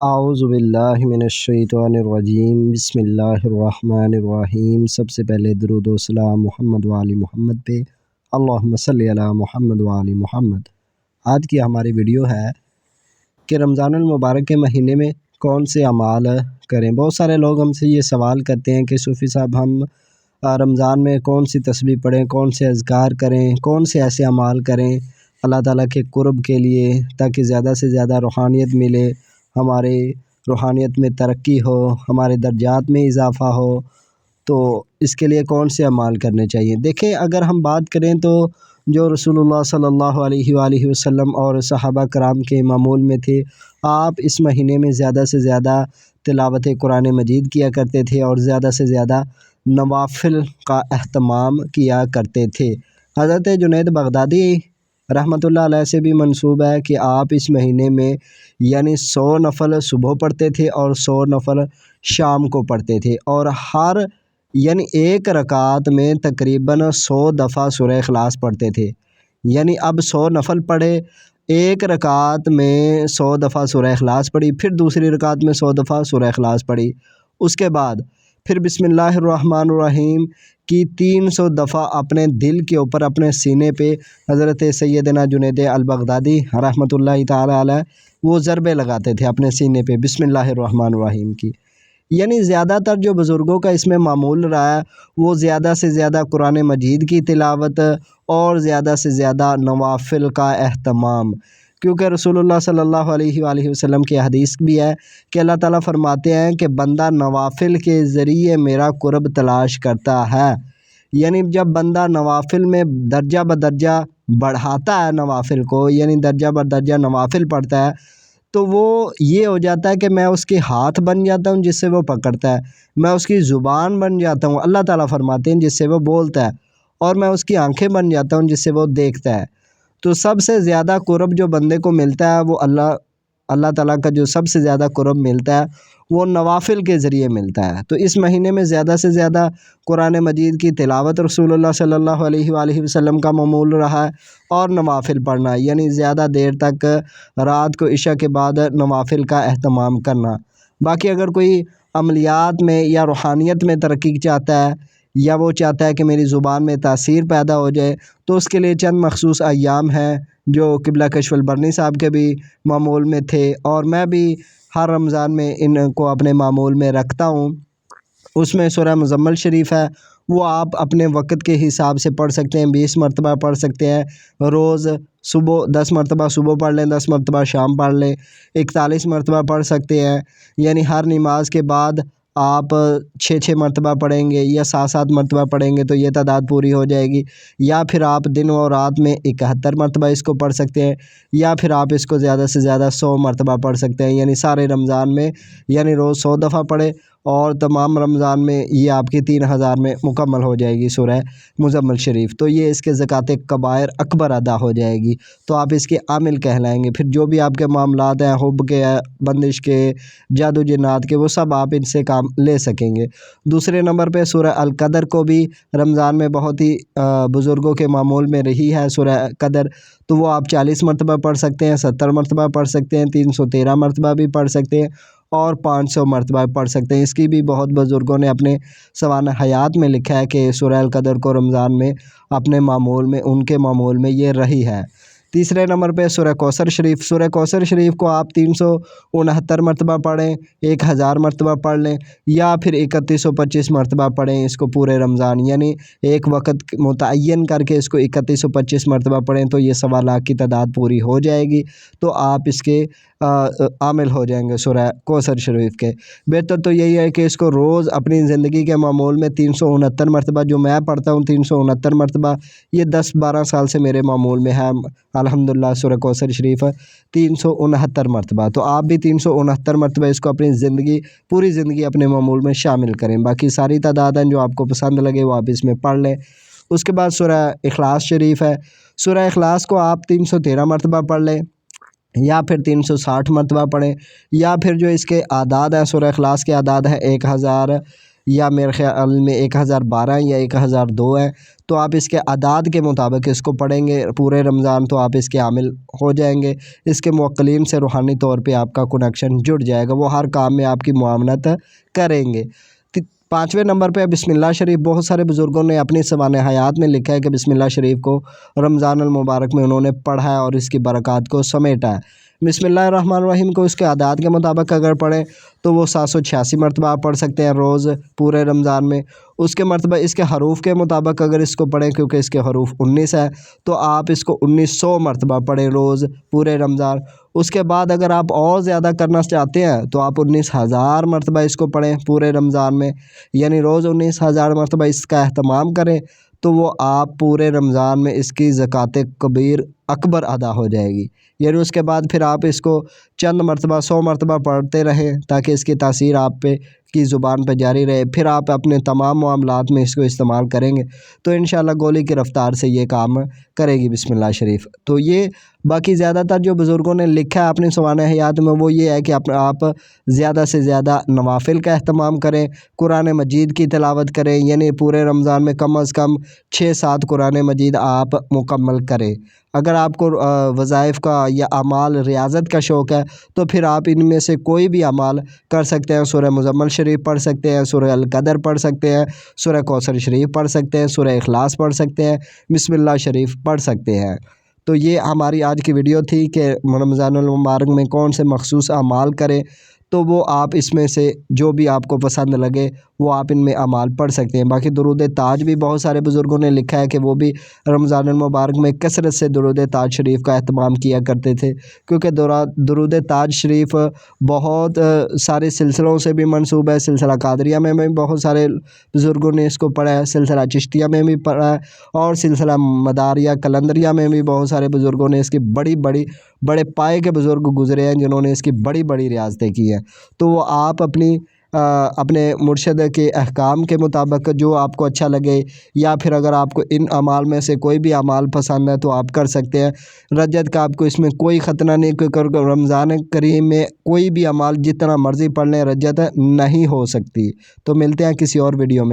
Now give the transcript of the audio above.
اعوذ باللہ من الشیطان الرجیم بسم اللہ الرحمن الرحیم۔ سب سے پہلے درود و سلام محمد وعلی محمد پہ، اللہم صلی علی محمد وعلی محمد۔ آج کی ہماری ویڈیو ہے کہ رمضان المبارک کے مہینے میں کون سے اعمال کریں۔ بہت سارے لوگ ہم سے یہ سوال کرتے ہیں کہ صوفی صاحب ہم رمضان میں کون سی تسبیح پڑھیں، کون سے اذکار کریں، کون سے ایسے اعمال کریں اللہ تعالیٰ کے قرب کے لیے، تاکہ زیادہ سے زیادہ روحانیت ملے، ہمارے روحانیت میں ترقی ہو، ہمارے درجات میں اضافہ ہو، تو اس کے لیے کون سے اعمال کرنے چاہیے۔ دیکھیں، اگر ہم بات کریں تو جو رسول اللہ صلی اللہ علیہ وآلہ وسلم اور صحابہ کرام کے معمول میں تھے، آپ اس مہینے میں زیادہ سے زیادہ تلاوت قرآن مجید کیا کرتے تھے اور زیادہ سے زیادہ نوافل کا اہتمام کیا کرتے تھے۔ حضرت جنید بغدادی رحمۃ اللہ علیہ سے بھی منسوب ہے کہ آپ اس مہینے میں 100 نفل صبح پڑھتے تھے اور 100 نفل شام کو پڑھتے تھے، اور ہر ایک رکعت میں تقریباً 100 دفعہ سورہ اخلاص پڑھتے تھے۔ اب 100 نفل پڑھے، ایک رکعت میں 100 دفعہ سورہ اخلاص پڑھی، پھر دوسری رکعت میں 100 دفعہ سورہ اخلاص پڑھی، اس کے بعد پھر بسم اللہ الرحمن الرحیم کی 300 دفعہ اپنے دل کے اوپر، اپنے سینے پہ حضرت سیدنا جنید البغدادی رحمۃ اللہ تعالی علیہ وہ ضربے لگاتے تھے اپنے سینے پہ بسم اللہ الرحمن الرحیم کی۔ زیادہ تر جو بزرگوں کا اس میں معمول رہا ہے وہ زیادہ سے زیادہ قرآن مجید کی تلاوت اور زیادہ سے زیادہ نوافل کا اہتمام، کیونکہ رسول اللہ صلی اللہ علیہ وآلہ وسلم کی حدیث بھی ہے کہ اللہ تعالیٰ فرماتے ہیں کہ بندہ نوافل کے ذریعے میرا قرب تلاش کرتا ہے۔ جب بندہ نوافل میں درجہ بدرجہ بڑھاتا ہے نوافل کو، درجہ بدرجہ نوافل پڑھتا ہے، تو وہ یہ ہو جاتا ہے کہ میں اس کے ہاتھ بن جاتا ہوں جس سے وہ پکڑتا ہے، میں اس کی زبان بن جاتا ہوں، اللہ تعالیٰ فرماتے ہیں، جس سے وہ بولتا ہے، اور میں اس کی آنکھیں بن جاتا ہوں جس سے وہ دیکھتا ہے۔ تو سب سے زیادہ قرب جو بندے کو ملتا ہے وہ اللہ تعالیٰ کا جو سب سے زیادہ قرب ملتا ہے وہ نوافل کے ذریعے ملتا ہے۔ تو اس مہینے میں زیادہ سے زیادہ قرآن مجید کی تلاوت رسول اللہ صلی اللہ علیہ وآلہ وسلم کا معمول رہا ہے، اور نوافل پڑھنا، زیادہ دیر تک رات کو عشاء کے بعد نوافل کا اہتمام کرنا۔ باقی اگر کوئی عملیات میں یا روحانیت میں ترقی چاہتا ہے، یا وہ چاہتا ہے کہ میری زبان میں تاثیر پیدا ہو جائے، تو اس کے لیے چند مخصوص ایام ہیں جو قبلہ کشف البرنی صاحب کے بھی معمول میں تھے، اور میں بھی ہر رمضان میں ان کو اپنے معمول میں رکھتا ہوں۔ اس میں سورہ مزمل شریف ہے، وہ آپ اپنے وقت کے حساب سے پڑھ سکتے ہیں، 20 مرتبہ پڑھ سکتے ہیں روز۔ صبح 10 مرتبہ صبح پڑھ لیں، 10 مرتبہ شام پڑھ لیں، 41 مرتبہ پڑھ سکتے ہیں۔ ہر نماز کے بعد آپ 6 مرتبہ پڑھیں گے یا 7 مرتبہ پڑھیں گے تو یہ تعداد پوری ہو جائے گی، یا پھر آپ دن و رات میں 71 مرتبہ اس کو پڑھ سکتے ہیں، یا پھر آپ اس کو زیادہ سے زیادہ 100 مرتبہ پڑھ سکتے ہیں۔ سارے رمضان میں روز 100 دفعہ پڑھے، اور تمام رمضان میں یہ آپ کی 3000 میں مکمل ہو جائے گی سورہ مزمل شریف۔ تو یہ اس کے زکوٰۃ کبائر اکبر ادا ہو جائے گی، تو آپ اس کے عامل کہلائیں گے۔ پھر جو بھی آپ کے معاملات ہیں، حب کے، بندش کے، جادو جنات کے، وہ سب آپ ان سے کام لے سکیں گے۔ دوسرے نمبر پہ سورہ القدر کو بھی رمضان میں بہت ہی بزرگوں کے معمول میں رہی ہے سورہ قدر، تو وہ آپ 40 مرتبہ پڑھ سکتے ہیں، 70 مرتبہ پڑھ سکتے ہیں، 313 مرتبہ بھی پڑھ سکتے ہیں، اور 500 مرتبہ پڑھ سکتے ہیں۔ اس کی بھی بہت بزرگوں نے اپنے سوانح حیات میں لکھا ہے کہ سورہ القدر کو رمضان میں اپنے معمول میں، ان کے معمول میں یہ رہی ہے۔ تیسرے نمبر پہ سورہ کوثر شریف، سورہ کوثر شریف کو آپ 369 مرتبہ پڑھیں، 1000 مرتبہ پڑھ لیں، یا پھر 3125 مرتبہ پڑھیں اس کو پورے رمضان، ایک وقت متعین کر کے اس کو 3125 مرتبہ پڑھیں، تو یہ 1.25 لاکھ کی تعداد پوری ہو جائے گی، تو آپ اس کے عامل ہو جائیں گے سورہ کوثر شریف کے۔ بہتر تو یہی ہے کہ اس کو روز اپنی زندگی کے معمول میں 369 مرتبہ، جو میں پڑھتا ہوں 369 مرتبہ، یہ 10-12 سال سے میرے معمول میں ہے الحمدللہ سورہ کوثر شریف 369 مرتبہ، تو آپ بھی 369 مرتبہ اس کو اپنی زندگی، پوری زندگی اپنے معمول میں شامل کریں۔ باقی ساری تعداد ہیں جو آپ کو پسند لگے وہ آپ اس میں پڑھ لیں۔ اس کے بعد سورہ اخلاص شریف ہے، سورہ اخلاص کو آپ 313 مرتبہ پڑھ لیں، یا پھر 360 مرتبہ پڑھیں، یا پھر جو اس کے اعداد ہیں، سورہ اخلاص کے اعداد ہیں 1000، یا میرے خیال میں 1012 یا 1002 ہے، تو آپ اس کے اعداد کے مطابق اس کو پڑھیں گے پورے رمضان تو آپ اس کے عامل ہو جائیں گے۔ اس کے موکلین سے روحانی طور پہ آپ کا کنیکشن جڑ جائے گا، وہ ہر کام میں آپ کی معاونت کریں گے۔ 5ویں نمبر پہ بسم اللہ شریف، بہت سارے بزرگوں نے اپنی سوانح حیات میں لکھا ہے کہ بسم اللہ شریف کو رمضان المبارک میں انہوں نے پڑھا ہے اور اس کی برکات کو سمیٹا ہے۔ بسم اللہ الرحمن الرحیم کو اس کے اعداد کے مطابق اگر پڑھیں تو وہ 786 مرتبہ آپ پڑھ سکتے ہیں روز پورے رمضان میں۔ اس کے مرتبہ اس کے حروف کے مطابق اگر اس کو پڑھیں، کیونکہ اس کے حروف 19 ہے، تو آپ اس کو 1900 مرتبہ پڑھیں روز پورے رمضان۔ اس کے بعد اگر آپ اور زیادہ کرنا چاہتے ہیں تو آپ 19,000 مرتبہ اس کو پڑھیں پورے رمضان میں، یعنی روز 19,000 مرتبہ اس کا اہتمام کریں تو وہ آپ پورے رمضان میں اس کی زکوٰۃ کبیر اکبر ادا ہو جائے گی۔ یعنی اس کے بعد پھر آپ اس کو چند مرتبہ 100 مرتبہ پڑھتے رہیں تاکہ اس کی تاثیر آپ پہ کی زبان پہ جاری رہے، پھر آپ اپنے تمام معاملات میں اس کو استعمال کریں گے تو انشاءاللہ گولی کی رفتار سے یہ کام کرے گی بسم اللہ شریف۔ تو یہ باقی زیادہ تر جو بزرگوں نے لکھا ہے اپنی سوانح حیات میں وہ یہ ہے کہ آپ زیادہ سے زیادہ نوافل کا اہتمام کریں، قرآن مجید کی تلاوت کریں، یعنی پورے رمضان میں کم از کم 6-7 قرآن مجید آپ مکمل کریں۔ اگر آپ کو وظائف کا یا اعمال ریاضت کا شوق ہے تو پھر آپ ان میں سے کوئی بھی اعمال کر سکتے ہیں۔ سورہ مزمل شریف پڑھ سکتے ہیں، سورہ القدر پڑھ سکتے ہیں، سورہ کوثر شریف پڑھ سکتے ہیں، سورہ اخلاص پڑھ سکتے ہیں، بسم اللہ شریف پڑھ سکتے ہیں۔ تو یہ ہماری آج کی ویڈیو تھی کہ رمضان المبارک میں کون سے مخصوص اعمال کریں، تو وہ آپ اس میں سے جو بھی آپ کو پسند لگے وہ آپ ان میں اعمال پڑھ سکتے ہیں۔ باقی درود تاج بھی بہت سارے بزرگوں نے لکھا ہے کہ وہ بھی رمضان المبارک میں کثرت سے درود تاج شریف کا اہتمام کیا کرتے تھے، کیونکہ درود تاج شریف بہت سارے سلسلوں سے بھی منسوب ہے۔ سلسلہ قادریہ میں بھی بہت سارے بزرگوں نے اس کو پڑھا ہے، سلسلہ چشتیہ میں بھی پڑھا ہے، اور سلسلہ مداریہ قلندریہ میں بھی بہت سارے بزرگوں نے اس کی بڑے پائے کے بزرگ گزرے ہیں جنہوں نے اس کی بڑی ریاضتیں کی ہیں۔ تو وہ آپ اپنے مرشد کے احکام کے مطابق جو آپ کو اچھا لگے، یا پھر اگر آپ کو ان اعمال میں سے کوئی بھی اعمال پسند ہے تو آپ کر سکتے ہیں۔ رجت کا آپ کو اس میں کوئی خطرہ نہیں، کیونکہ رمضان کریم میں کوئی بھی اعمال جتنا مرضی پڑھ لیں رجت نہیں ہو سکتی۔ تو ملتے ہیں کسی اور ویڈیو میں۔